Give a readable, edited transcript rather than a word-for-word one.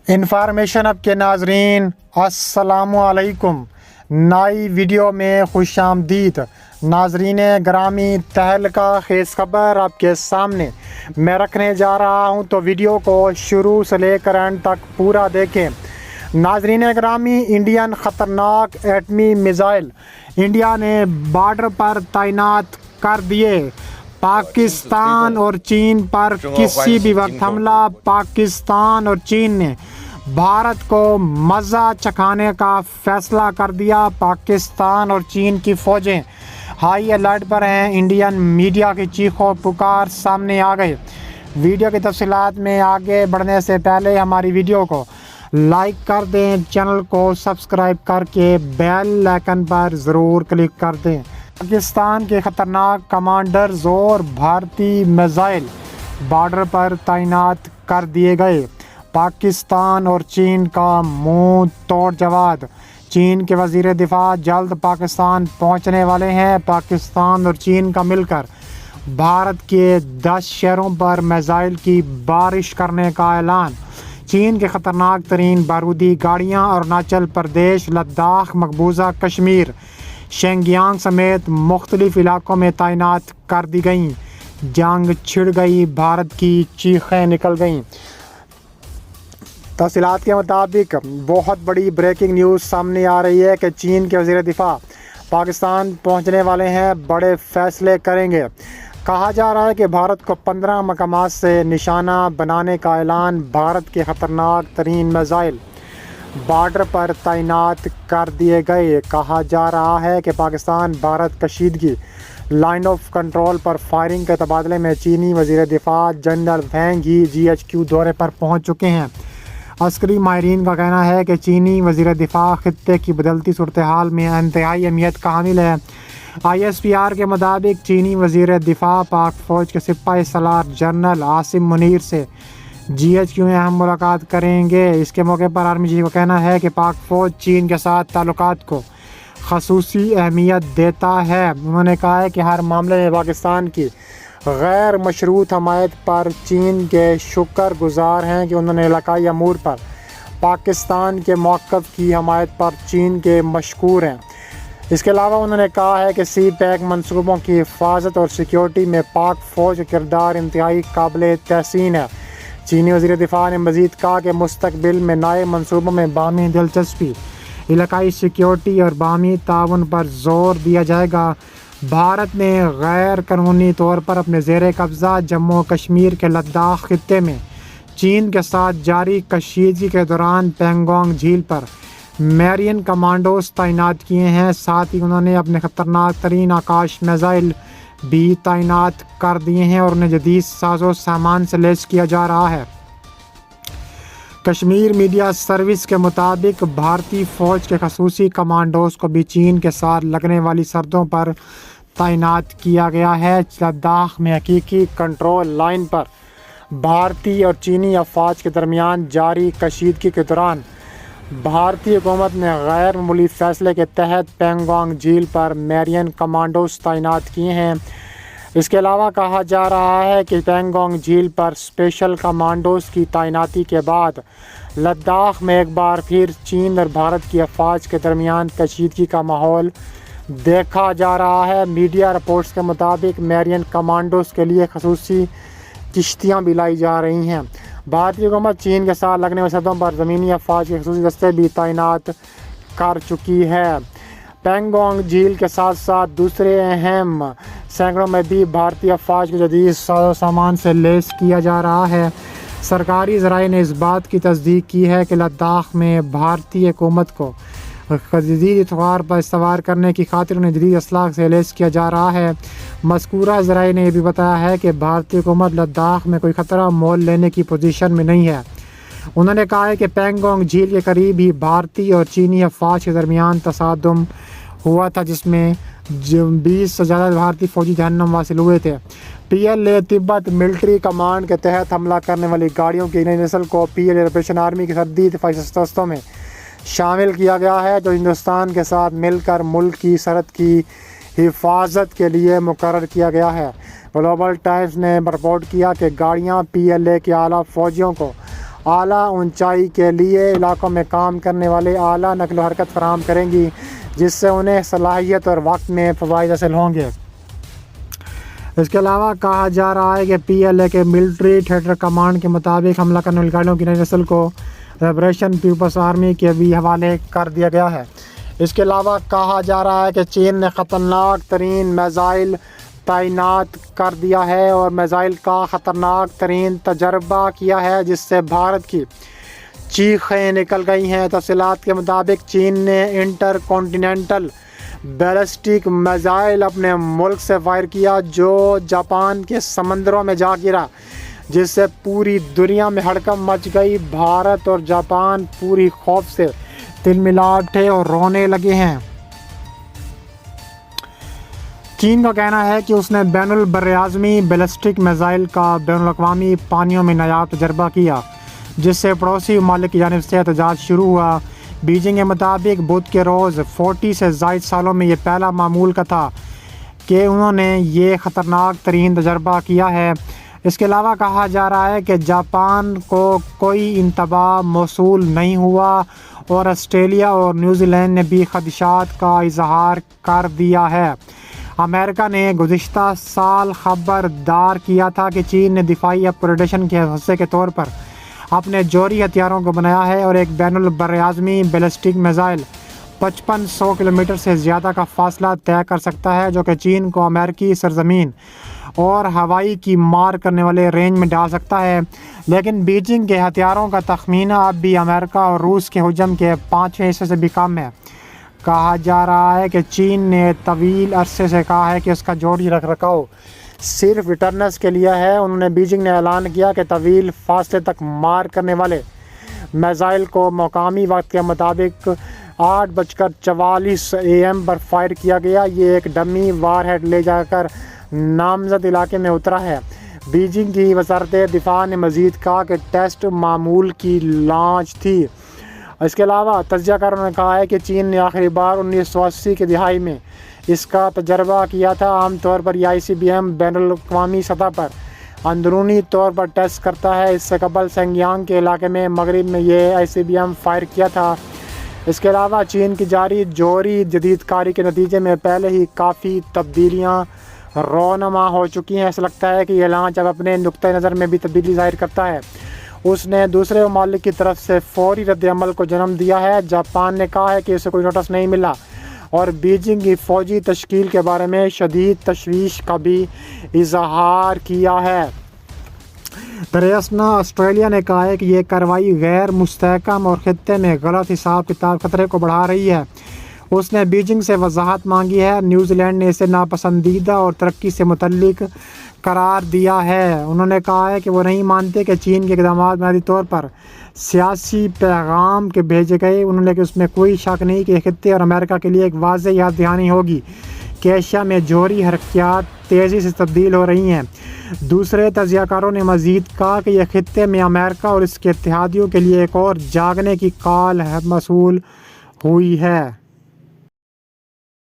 Information اب کے ناظرین السلام علیکم، نئی ویڈیو میں خوش آمدید۔ ناظرین گرامی، تہلکہ خیز خبر آپ کے سامنے میں رکھنے جا رہا ہوں، تو ویڈیو کو شروع سے لے کر اینڈ تک پورا دیکھیں۔ ناظرین گرامی، انڈین خطرناک ایٹمی میزائل انڈیا نے بارڈر پر تعینات کر دیے۔ پاکستان اور چین پر کسی بھی وقت حملہ۔ پاکستان اور چین نے بھارت کو مزہ چکھانے کا فیصلہ کر دیا۔ پاکستان اور چین کی فوجیں ہائی الرٹ پر ہیں۔ انڈین میڈیا کی چیخ و پکار سامنے آ گئی۔ ویڈیو کی تفصیلات میں آگے بڑھنے سے پہلے ہماری ویڈیو کو لائک کر دیں، چینل کو سبسکرائب کر کے بیل آئیکن پر ضرور کلک کر دیں۔ پاکستان کے خطرناک کمانڈرز اور بھارتی میزائل بارڈر پر تعینات کر دیے گئے۔ پاکستان اور چین کا منہ توڑ جواب۔ چین کے وزیر دفاع جلد پاکستان پہنچنے والے ہیں۔ پاکستان اور چین کا مل کر بھارت کے 10 شہروں پر میزائل کی بارش کرنے کا اعلان۔ چین کے خطرناک ترین بارودی گاڑیاں اروناچل پردیش، لداخ، مقبوضہ کشمیر، شینگیانگ سمیت مختلف علاقوں میں تعینات کر دی گئیں۔ جنگ چھڑ گئی، بھارت کی چیخیں نکل گئیں۔ تفصیلات کے مطابق بہت بڑی بریکنگ نیوز سامنے آ رہی ہے کہ چین کے وزیر دفاع پاکستان پہنچنے والے ہیں، بڑے فیصلے کریں گے۔ کہا جا رہا ہے کہ بھارت کو 15 مقامات سے نشانہ بنانے کا اعلان۔ بھارت کے خطرناک ترین میزائل بارڈر پر تعینات کر دیے گئے۔ کہا جا رہا ہے کہ پاکستان بھارت کشیدگی line of control per firing کے تبادلے میں چینی وزیر دفاع جنرل وینگ ہی GHQ دورے پر پہنچ چکے ہیں۔ عسکری ماہرین کا کہنا ہے کہ چینی وزیر دفاع خطے کی بدلتی صورتحال میں انتہائی اہمیت کا حامل ہے۔ ISPR کے مطابق چینی وزیر دفاع پاک فوج کے سپاہی سالار جنرل عاصم منیر سے GHQ میں اہم ملاقات کریں گے۔ اس کے موقع پر آرمی چیف کا کہنا ہے کہ پاک فوج چین کے ساتھ تعلقات کو خصوصی اہمیت دیتا ہے۔ انہوں نے کہا ہے کہ ہر معاملے میں پاکستان کی غیر مشروط حمایت پر چین کے شکر گزار ہیں کہ انہوں نے علاقائی امور پر پاکستان کے موقف کی حمایت پر چین کے مشکور ہیں۔ اس کے علاوہ انہوں نے کہا ہے کہ سی پیک منصوبوں کی حفاظت اور سیکیورٹی میں پاک فوج کا کردار انتہائی قابل تحسین ہے۔ چینی وزیر دفاع نے مزید کہا کہ مستقبل میں نئے منصوبوں میں باہمی دلچسپی، علاقائی سیکیورٹی اور باہمی تعاون پر زور دیا جائے گا۔ بھارت نے غیر قانونی طور پر اپنے زیر قبضہ جموں و کشمیر کے لداخ خطے میں چین کے ساتھ جاری کشیدگی کے دوران پینگونگ جھیل پر میرین کمانڈوز تعینات کیے ہیں۔ ساتھ ہی انہوں نے اپنے خطرناک ترین آکاش میزائل بھی تعینات کر دیے ہیں اور انہیں جدید ساز و سامان سے لیس کیا جا رہا ہے۔ کشمیر میڈیا سروس کے مطابق بھارتی فوج کے خصوصی کمانڈوز کو بھی چین کے ساتھ لگنے والی سرحدوں پر تعینات کیا گیا ہے۔ لداخ میں حقیقی کنٹرول لائن پر بھارتی اور چینی افواج کے درمیان جاری کشیدگی کے دوران بھارتی حکومت نے غیر معمولی فیصلے کے تحت پینگونگ جھیل پر میرین کمانڈوز تعینات کیے ہیں۔ اس کے علاوہ کہا جا رہا ہے کہ پینگونگ جھیل پر اسپیشل کمانڈوز کی تعیناتی کے بعد لداخ میں ایک بار پھر چین اور بھارت کی افواج کے درمیان کشیدگی کا ماحول دیکھا جا رہا ہے۔ میڈیا رپورٹس کے مطابق میرین کمانڈوز کے لیے خصوصی کشتیاں بھی لائی جا رہی ہیں۔ بھارتی حکومت چین کے ساتھ لگنے والی سرحدوں پر زمینی افواج کے خصوصی دستے بھی تعینات کر چکی ہے۔ پینگونگ جھیل کے ساتھ ساتھ دوسرے اہم سینکڑوں میں بھی بھارتی افواج کو جدید ساز و سامان سے لیس کیا جا رہا ہے۔ سرکاری ذرائع نے اس بات کی تصدیق کی ہے کہ لداخ میں بھارتی حکومت کو جدید اطوار پر استوار کرنے کی خاطر انہیں جدید اسلحہ سے لیس کیا جا رہا ہے۔ مذکورہ ذرائع نے یہ بھی بتایا ہے کہ بھارتی حکومت لداخ میں کوئی خطرہ مول لینے کی پوزیشن میں نہیں ہے۔ انہوں نے کہا ہے کہ پینگونگ جھیل کے قریب ہی بھارتی اور چینی افواج کے درمیان تصادم ہوا تھا، جس میں 20 سے زیادہ بھارتی فوجی جہنم حاصل ہوئے تھے۔ PLA تبت ملٹری کمانڈ کے تحت حملہ کرنے والی گاڑیوں کی نئی نسل کو PLA آپریشن آرمی کی سرحدی دفاعی دستوں میں شامل کیا گیا ہے، جو ہندوستان کے ساتھ مل کر ملک کی سرحد کی حفاظت کے لیے مقرر کیا گیا ہے۔ گلوبل ٹائمز نے رپورٹ کیا کہ گاڑیاں PLA کے اعلیٰ فوجیوں کو اعلیٰ اونچائی کے لیے علاقوں میں کام کرنے والے اعلیٰ نقل و حرکت فراہم کریں گی، جس سے انہیں صلاحیت اور وقت میں فوائد حاصل ہوں گے۔ اس کے علاوہ کہا جا رہا ہے کہ PLA کے ملٹری تھیٹر کمانڈ کے مطابق حملہ کرنے والی گاڑیوں کی نئی نسل کو لبریشن پیپلز آرمی کے بھی حوالے کر دیا گیا ہے۔ اس کے علاوہ کہا جا رہا ہے کہ چین نے خطرناک ترین میزائل تعینات کر دیا ہے اور میزائل کا خطرناک ترین تجربہ کیا ہے، جس سے بھارت کی چیخیں نکل گئی ہیں۔ تفصیلات کے مطابق چین نے انٹر کانٹیننٹل بیلسٹک میزائل اپنے ملک سے فائر کیا، جو جاپان کے سمندروں میں جا گرا، جس سے پوری دنیا میں ہڑکمپ مچ گئی۔ بھارت اور جاپان پوری خوف سے تلملا اٹھے اور رونے لگے ہیں۔ چین کا کہنا ہے کہ اس نے بین البراعظمی بیلسٹک میزائل کا بین الاقوامی پانیوں میں نایاب تجربہ کیا، جس سے پڑوسی ممالک کی جانب سے احتجاج شروع ہوا۔ بیجنگ کے مطابق بدھ کے روز 40 سے زائد سالوں میں یہ پہلا معمول کا تھا کہ انہوں نے یہ خطرناک ترین تجربہ کیا ہے۔ اس کے علاوہ کہا جا رہا ہے کہ جاپان کو کوئی انتباہ موصول نہیں ہوا اور آسٹریلیا اور نیوزی لینڈ نے بھی خدشات کا اظہار کر دیا ہے۔ امریکہ نے گزشتہ سال خبردار کیا تھا کہ چین نے دفاعی آپریشن کے حصے کے طور پر اپنے جوہری ہتھیاروں کو بنایا ہے اور ایک بین البراعظمی بیلسٹک میزائل 5500 کلومیٹر سے زیادہ کا فاصلہ طے کر سکتا ہے، جو کہ چین کو امریکی سرزمین اور ہوائی کی مار کرنے والے رینج میں ڈال سکتا ہے۔ لیکن بیجنگ کے ہتھیاروں کا تخمینہ اب بھی امریکہ اور روس کے حجم کے 5ویں حصے سے بھی کم ہے۔ کہا جا رہا ہے کہ چین نے طویل عرصے سے کہا ہے کہ اس کا جوہری رکھ رکھاؤ صرف ریٹرنز کے لیے ہے۔ بیجنگ نے اعلان کیا کہ طویل فاصلے تک مار کرنے والے میزائل کو مقامی وقت کے مطابق 8:44 AM پر فائر کیا گیا۔ یہ ایک ڈمی وار ہیڈ لے جا کر نامزد علاقے میں اترا ہے۔ بیجنگ کی وزارت دفاع نے مزید کہا کہ ٹیسٹ معمول کی لانچ تھی۔ اس کے علاوہ تجزیہ کاروں نے کہا ہے کہ چین نے آخری بار 1980 کی دہائی میں اس کا تجربہ کیا تھا۔ عام طور پر یہ ICBM بین الاقوامی سطح پر اندرونی طور پر ٹیسٹ کرتا ہے۔ اس سے قبل سنگیانگ کے علاقے میں مغرب میں یہ ICBM فائر کیا تھا۔ اس کے علاوہ چین کی جاری جوہری جدید کاری کے نتیجے میں پہلے ہی کافی تبدیلیاں رونما ہو چکی ہیں۔ ایسا لگتا ہے کہ یہ لانچ اب اپنے نقطۂ نظر میں بھی تبدیلی ظاہر کرتا ہے۔ اس نے دوسرے ممالک کی طرف سے فوری رد عمل کو جنم دیا ہے۔ جاپان نے کہا ہے کہ اسے کوئی نوٹس نہیں ملا اور بیجنگ کی فوجی تشکیل کے بارے میں شدید تشویش کا بھی اظہار کیا ہے۔ دریاسنا آسٹریلیا نے کہا ہے کہ یہ کارروائی غیر مستحکم اور خطے میں غلط حساب کتاب خطرے کو بڑھا رہی ہے۔ اس نے بیجنگ سے وضاحت مانگی ہے۔ نیوزی لینڈ نے اسے ناپسندیدہ اور ترقی سے متعلق قرار دیا ہے۔ انہوں نے کہا ہے کہ وہ نہیں مانتے کہ چین کے اقدامات بنیادی طور پر سیاسی پیغام کے بھیجے گئے۔ انہوں نے کہ اس میں کوئی شک نہیں کہ خطے اور امریکہ کے لیے ایک واضح یاد دہانی ہوگی کہ ایشیا میں جوہری حرکیات تیزی سے تبدیل ہو رہی ہیں۔ دوسرے تجزیہ کاروں نے مزید کہا کہ یہ خطے میں امریکہ اور اس کے اتحادیوں کے لیے ایک اور جاگنے کی کال موصول ہوئی ہے۔